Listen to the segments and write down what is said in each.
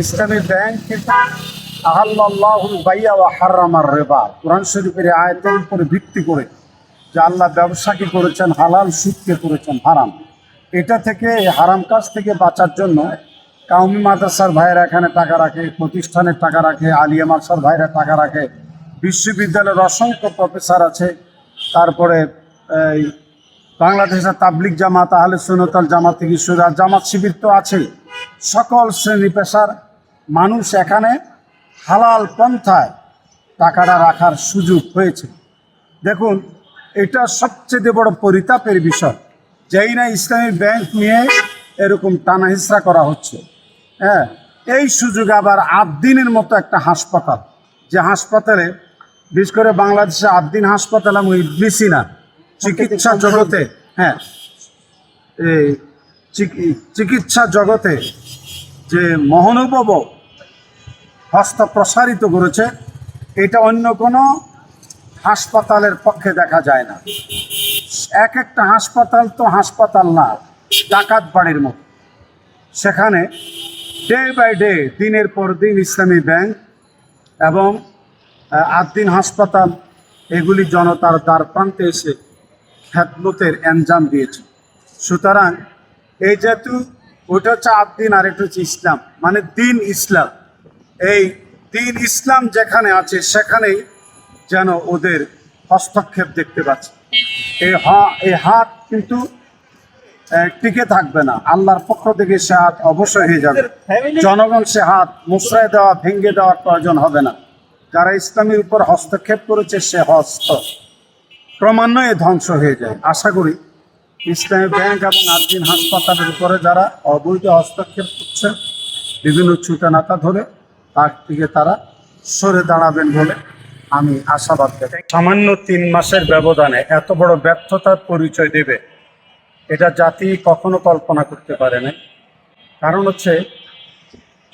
ইসলামী bank কিন্তু আহাল্লাহুল বাইয়া ওয়া হারামার রিবা, কোরআন শরীফের আয়াতের উপরে ভিত্তি করে যে আল্লাহ ব্যবসাকে করেছেন হালাল, সুদকে করেছেন হারাম। এটা থেকে এই হারাম কাজ থেকে বাঁচার জন্য কাউমি মাদ্রাসার ভাইয়েরা এখানে টাকা রাখে, প্রতিষ্ঠানের টাকা রাখে, আলিয়া মাদ্রাসার ভাইরা টাকা রাখে, বিশ্ববিদ্যালয়ের অসংখ্য প্রফেসর আছে, তারপরে এই বাংলাদেশের তাবলিগ জামাত, আহলে সুন্নাত ওয়াল জামাত থেকে শুরু জামাত শিবির তো আছেই। সকল শ্রেণী পেশার মানুষ এখানে হালাল পন্থায় টাকাটা রাখার সুযোগ হয়েছে। দেখুন, এটা সবচেয়ে বড় পরিতাপের বিষয়, যেই না ইসলামী ব্যাংক নিয়ে এরকম টানাহিসরা করা হচ্ছে। হ্যাঁ, এই সুযোগে আবার আদ্দিনের মতো একটা হাসপাতাল, যে হাসপাতালে বিশেষ করে বাংলাদেশে আদ্দিন হাসপাতাল এবং ইবলিসিনা চিকিৎসা জগতে, হ্যাঁ, এই চিকিৎসা জগতে যে মহানুভব হস্ত প্রসারিত করেছে, এটা অন্য কোনো হাসপাতালের পক্ষে দেখা যায় না। এক একটা হাসপাতাল তো হাসপাতাল না, ডাকাত বাড়ির মতো। সেখানে ডে বাই ডে, দিনের পর দিন ইসলামী ব্যাংক এবং আদ্দিন হাসপাতাল এগুলি জনতার দ্বার প্রান্তে এসে খেদমতের এনজাম দিয়েছে। সুতরাং এই যেহেতু ওইটা হচ্ছে আদ্দিন আর এটা হচ্ছে ইসলাম, মানে দিন ইসলাম, এই দিন ইসলাম যেখানে আছে সেখানেই যেন ওদের হস্তক্ষেপ দেখতে পাচ্ছি। এই হাত কিন্তু টিকে থাকবে না, আল্লাহর পক্ষ থেকে সে হাত অবশ্যই হয়ে যাবে। জনগণ সে হাত মুচড়ায় দেওয়া, ভেঙে দেওয়ার প্রয়োজন হবে না। যারা ইসলামের উপর হস্তক্ষেপ করেছে সে হস্ত ক্রমান্বয়ে ধ্বংস হয়ে যায়। আশা করি ইসলামী ব্যাংক এবং আদ্দিন হাসপাতালের উপরে যারা অবৈধ হস্তক্ষেপ করছে বিভিন্ন ছুটানাতা ধরে, তার থেকে তারা সরে দাঁড়াবেন বলে আমি আশাবাদ দেখাই। সামান্য 3 মাসের ব্যবধানে এত বড় ব্যর্থতার পরিচয় দেবে, এটা জাতি কখনো কল্পনা করতে পারে না। কারণ হচ্ছে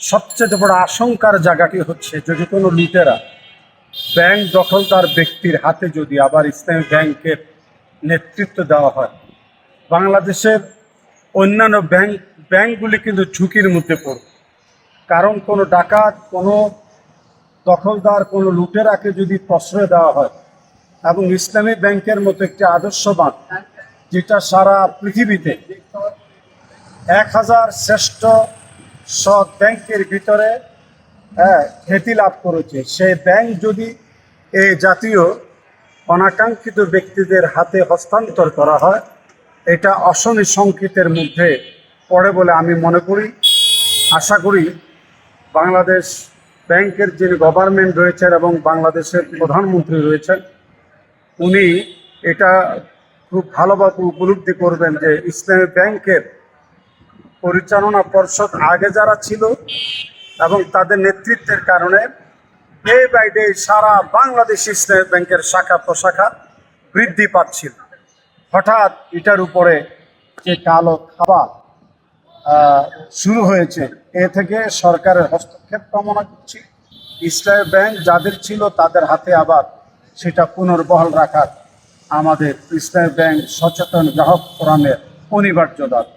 সবচেয়ে বড় আশঙ্কার জায়গাটি হচ্ছে যদি কোনো লুটেরা ব্যাংক দখলদার ব্যক্তির হাতে যদি আবার ইসলামী ব্যাংকের নেতৃত্ব দেওয়া হয়, বাংলাদেশের অন্যান্য ব্যাংকগুলি কিন্তু ঝুঁকির মধ্যে পড়বে। কারণ কোনো ডাকাত, কোনো দখলদার, কোনো লুটেরাকে যদি প্রশ্রয় দেওয়া হয় এবং ইসলামী ব্যাংকের মতো একটি আদর্শবান, যেটা সারা পৃথিবীতে 1000 শ্রেষ্ঠ সৎ ব্যাংকের ভিতরে খ্যাতি লাভ করেছে, সেই ব্যাংক যদি এই জাতীয় অনাকাঙ্ক্ষিত ব্যক্তিদের হাতে হস্তান্তর করা হয়, এটা অশনি সংকেতের মধ্যে পড়ে বলে আমি মনে করি। আশা করি বাংলাদেশ ব্যাংকের যিনি গভর্নমেন্ট রয়েছেন এবং বাংলাদেশের প্রধানমন্ত্রী রয়েছেন, উনি এটা খুব ভালোভাবে উপলব্ধি করবেন যে ইসলামী ব্যাংকের পরিচালনা পর্ষদ আগে যারা ছিল এবং তাদের নেতৃত্বের কারণে ডে বাই ডে সারা বাংলাদেশ ইসলামী ব্যাংকের শাখা প্রশাখা বৃদ্ধি পাচ্ছিল। হঠাৎ এটার উপরে যে কালো খাবার শুরু হয়েছে, এ থেকে সরকারের হস্তক্ষেপ কামনা করছি। ইসলামী ব্যাংক যাদের ছিল তাদের হাতে আবার সেটা পুনর্বহাল রাখার আমাদের ইসলামী ব্যাংক সচেতন গ্রাহক ফোরামের অনিবার্য দাবি।